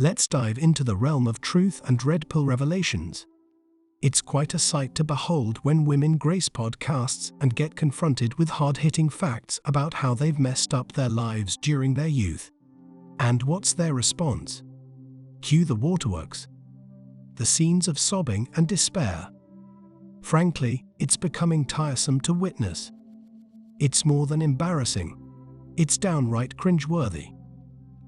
let's dive into the realm of truth and red pill revelations. It's quite a sight to behold when women grace podcasts and get confronted with hard-hitting facts about how they've messed up their lives during their youth. And what's their response? Cue the waterworks. The scenes of sobbing and despair. Frankly, it's becoming tiresome to witness. It's more than embarrassing. It's downright cringeworthy.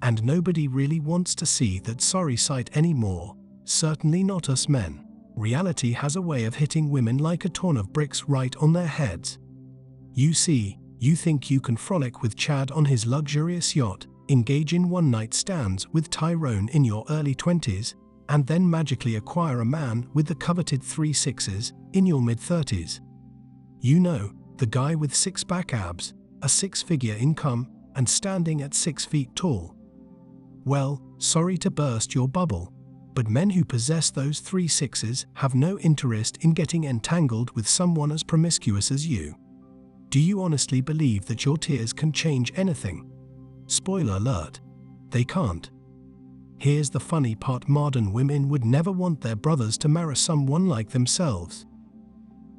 And nobody really wants to see that sorry sight anymore, certainly not us men. Reality has a way of hitting women like a ton of bricks right on their heads. You see, you think you can frolic with Chad on his luxurious yacht, engage in one-night stands with Tyrone in your early 20s, and then magically acquire a man with the coveted 3 sixes in your mid-30s. You know, the guy with six-pack abs, a 6-figure income, and standing at 6 feet tall. Well, sorry to burst your bubble, but men who possess those 3 sixes have no interest in getting entangled with someone as promiscuous as you. Do you honestly believe that your tears can change anything? Spoiler alert, they can't. Here's the funny part: modern women would never want their brothers to marry someone like themselves.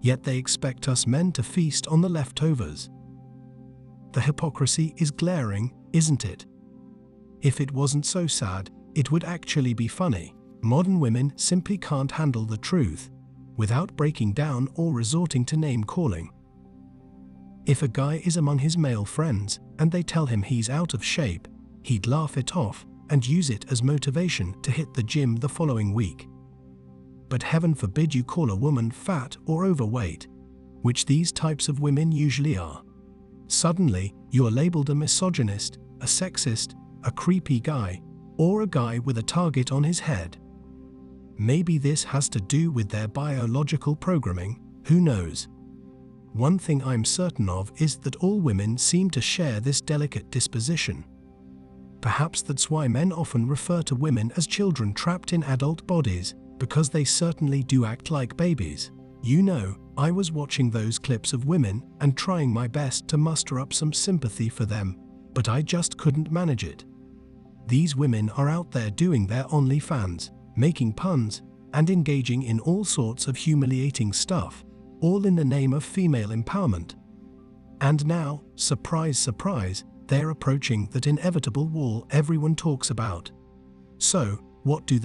Yet they expect us men to feast on the leftovers. The hypocrisy is glaring, isn't it? If it wasn't so sad, it would actually be funny. Modern women simply can't handle the truth, without breaking down or resorting to name-calling. If a guy is among his male friends and they tell him he's out of shape, he'd laugh it off and use it as motivation to hit the gym the following week. But heaven forbid you call a woman fat or overweight, which these types of women usually are. Suddenly, you're labeled a misogynist, a sexist, a creepy guy, or a guy with a target on his head. Maybe this has to do with their biological programming, who knows? One thing I'm certain of is that all women seem to share this delicate disposition. Perhaps that's why men often refer to women as children trapped in adult bodies, because they certainly do act like babies. You know, I was watching those clips of women and trying my best to muster up some sympathy for them, but I just couldn't manage it. These women are out there doing their OnlyFans, making puns, and engaging in all sorts of humiliating stuff, all in the name of female empowerment. And now, surprise, surprise, they're approaching that inevitable wall everyone talks about. So, what do?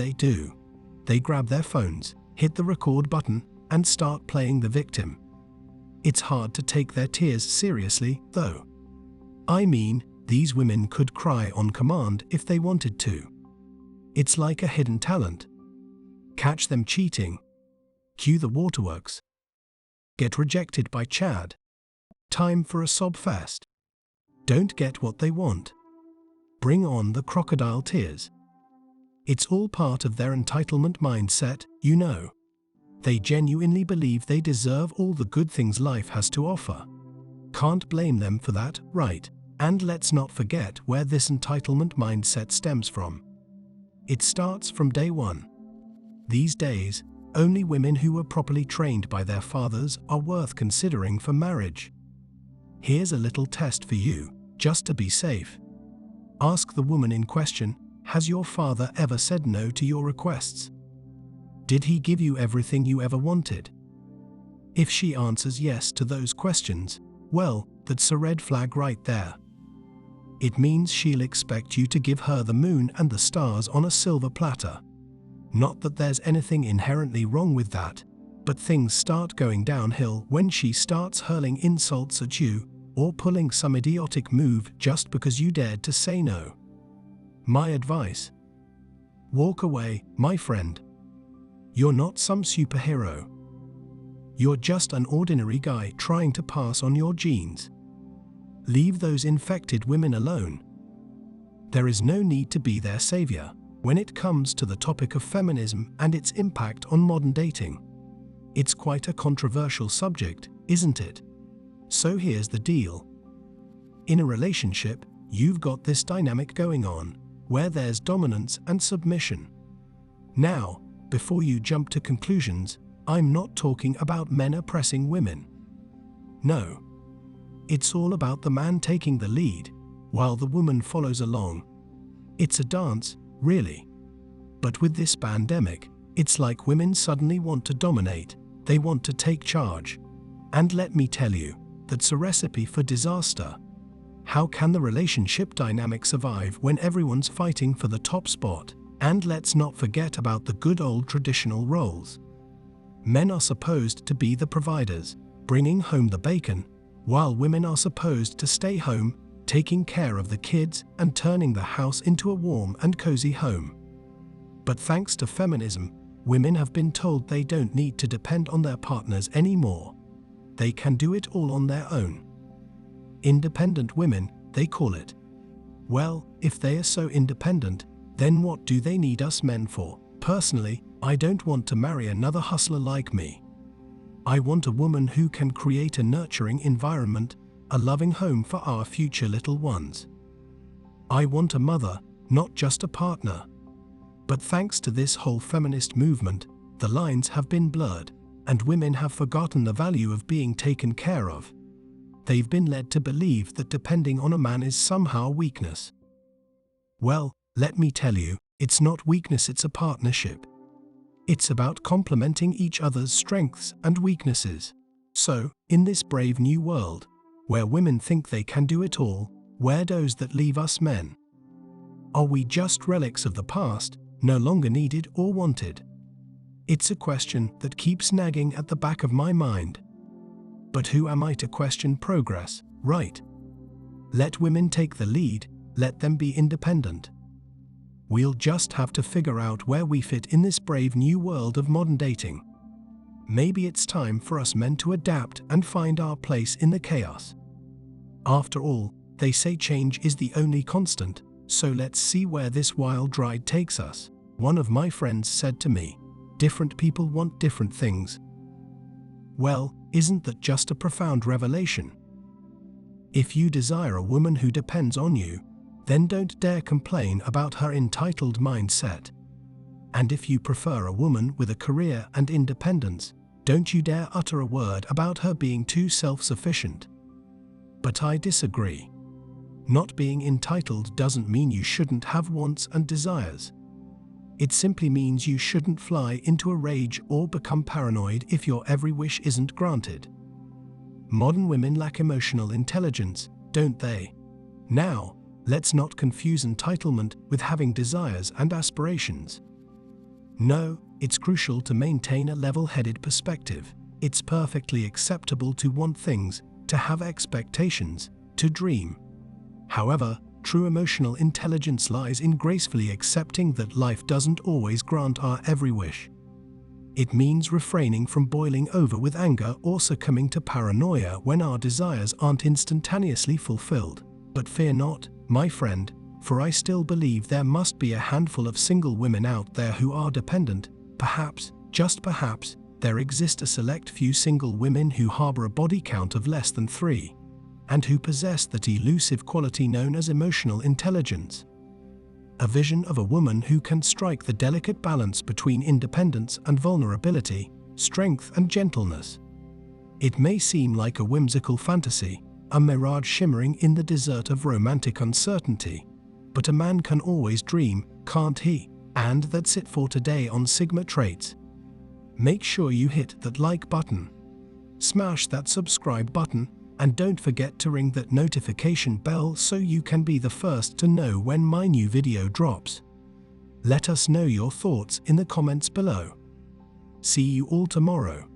They grab their phones, hit the record button, and start playing the victim. It's hard to take their tears seriously, though. I mean, these women could cry on command if they wanted to. It's like a hidden talent. Catch them cheating. Cue the waterworks. Get rejected by Chad. Time for a sob fest. Don't get what they want. Bring on the crocodile tears. It's all part of their entitlement mindset, you know. They genuinely believe they deserve all the good things life has to offer. Can't blame them for that, right? And let's not forget where this entitlement mindset stems from. It starts from day one. These days, only women who were properly trained by their fathers are worth considering for marriage. Here's a little test for you, just to be safe. Ask the woman in question, has your father ever said no to your requests? Did he give you everything you ever wanted? If she answers yes to those questions, well, that's a red flag right there. It means she'll expect you to give her the moon and the stars on a silver platter. Not that there's anything inherently wrong with that, but things start going downhill when she starts hurling insults at you or pulling some idiotic move just because you dared to say no. My advice: walk away, my friend. You're not some superhero. You're just an ordinary guy trying to pass on your genes. Leave those infected women alone. There is no need to be their savior when it comes to the topic of feminism and its impact on modern dating. It's quite a controversial subject, isn't it? So here's the deal. In a relationship, you've got this dynamic going on, where there's dominance and submission. Now, before you jump to conclusions, I'm not talking about men oppressing women. No. It's all about the man taking the lead, while the woman follows along. It's a dance, really. But with this pandemic, it's like women suddenly want to dominate, they want to take charge. And let me tell you, that's a recipe for disaster. How can the relationship dynamic survive when everyone's fighting for the top spot? And let's not forget about the good old traditional roles. Men are supposed to be the providers, bringing home the bacon, while women are supposed to stay home, taking care of the kids and turning the house into a warm and cozy home. But thanks to feminism, women have been told they don't need to depend on their partners anymore. They can do it all on their own. Independent women, they call it. Well, if they are so independent, then what do they need us men for? Personally, I don't want to marry another hustler like me. I want a woman who can create a nurturing environment, a loving home for our future little ones. I want a mother, not just a partner. But thanks to this whole feminist movement, the lines have been blurred, and women have forgotten the value of being taken care of. They've been led to believe that depending on a man is somehow weakness. Well, let me tell you, it's not weakness, it's a partnership. It's about complementing each other's strengths and weaknesses. So, in this brave new world, where women think they can do it all, where does that leave us men? Are we just relics of the past, no longer needed or wanted? It's a question that keeps nagging at the back of my mind. But who am I to question progress, right? Let women take the lead, let them be independent. We'll just have to figure out where we fit in this brave new world of modern dating. Maybe it's time for us men to adapt and find our place in the chaos. After all, they say change is the only constant, so let's see where this wild ride takes us. One of my friends said to me, different people want different things. Well, isn't that just a profound revelation? If you desire a woman who depends on you, then don't dare complain about her entitled mindset. And if you prefer a woman with a career and independence, don't you dare utter a word about her being too self-sufficient. But I disagree. Not being entitled doesn't mean you shouldn't have wants and desires. It simply means you shouldn't fly into a rage or become paranoid if your every wish isn't granted. Modern women lack emotional intelligence, don't they? Now, let's not confuse entitlement with having desires and aspirations. No, it's crucial to maintain a level-headed perspective. It's perfectly acceptable to want things, to have expectations, to dream. However, true emotional intelligence lies in gracefully accepting that life doesn't always grant our every wish. It means refraining from boiling over with anger or succumbing to paranoia when our desires aren't instantaneously fulfilled. But fear not, my friend, for I still believe there must be a handful of single women out there who are dependent. Perhaps, just perhaps, there exist a select few single women who harbor a body count of less than 3, and who possess that elusive quality known as emotional intelligence. A vision of a woman who can strike the delicate balance between independence and vulnerability, strength and gentleness. It may seem like a whimsical fantasy, a mirage shimmering in the desert of romantic uncertainty. But a man can always dream, can't he? And that's it for today on Sigma Traits. Make sure you hit that like button, smash that subscribe button, and don't forget to ring that notification bell so you can be the first to know when my new video drops. Let us know your thoughts in the comments below. See you all tomorrow.